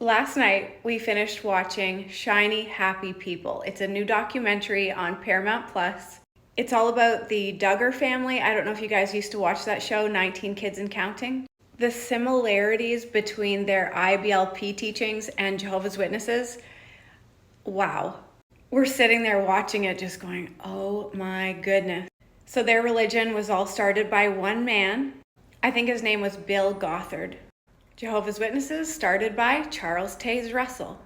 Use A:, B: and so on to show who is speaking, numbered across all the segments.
A: Last night, we finished watching Shiny Happy People. It's a new documentary on Paramount Plus. It's all about the Duggar family. I don't know if you guys used to watch that show, 19 Kids and Counting. The similarities between their IBLP teachings and Jehovah's Witnesses, wow. We're sitting there watching it just going, oh my goodness. So their religion was all started by one man. I think his name was Bill Gothard. Jehovah's Witnesses started by Charles Taze Russell.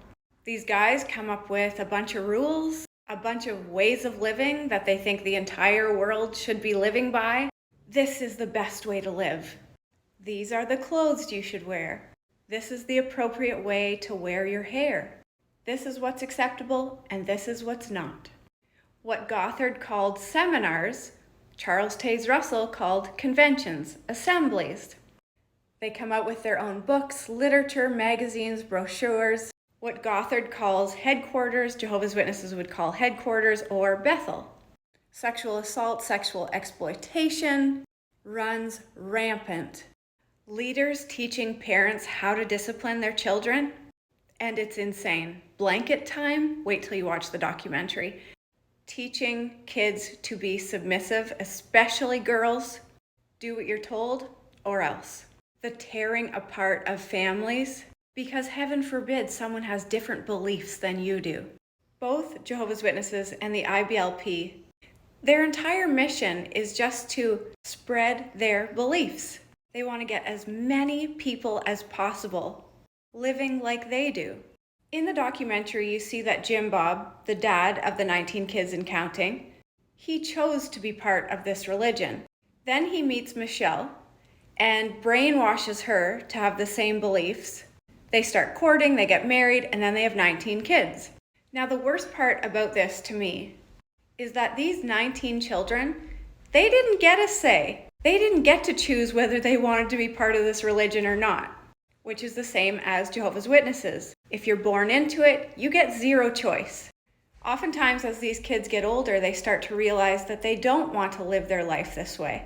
A: These guys come up with a bunch of rules, a bunch of ways of living that they think the entire world should be living by. This is the best way to live. These are the clothes you should wear. This is the appropriate way to wear your hair. This is what's acceptable and this is what's not. What Gothard called seminars, Charles Taze Russell called conventions, assemblies. They come out with their own books, literature, magazines, brochures. What Gothard calls headquarters, Jehovah's Witnesses would call headquarters or Bethel. Sexual assault, sexual exploitation runs rampant. Leaders teaching parents how to discipline their children, and it's insane. Blanket time, wait till you watch the documentary. Teaching kids to be submissive, especially girls. Do what you're told or else. The tearing apart of families, because heaven forbid someone has different beliefs than you do. Both Jehovah's Witnesses and the IBLP, their entire mission is just to spread their beliefs. They want to get as many people as possible living like they do. In the documentary, you see that Jim Bob, the dad of the 19 Kids and Counting, he chose to be part of this religion. Then he meets Michelle and brainwashes her to have the same beliefs. They start courting, they get married, and then they have 19 kids. Now, the worst part about this to me is that these 19 children, they didn't get a say. They didn't get to choose whether they wanted to be part of this religion or not, which is the same as Jehovah's Witnesses. If you're born into it, you get zero choice. Oftentimes, as these kids get older, they start to realize that they don't want to live their life this way.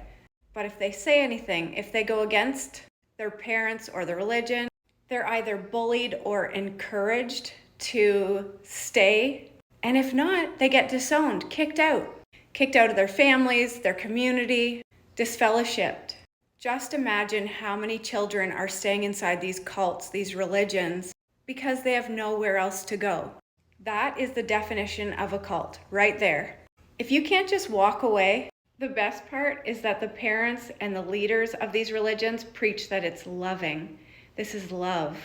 A: But if they say anything, if they go against their parents or the religion, they're either bullied or encouraged to stay. And if not, they get disowned, kicked out of their families, their community, disfellowshipped. Just imagine how many children are staying inside these cults, these religions, because they have nowhere else to go. That is the definition of a cult, right there. If you can't just walk away, the best part is that the parents and the leaders of these religions preach that it's loving. This is love.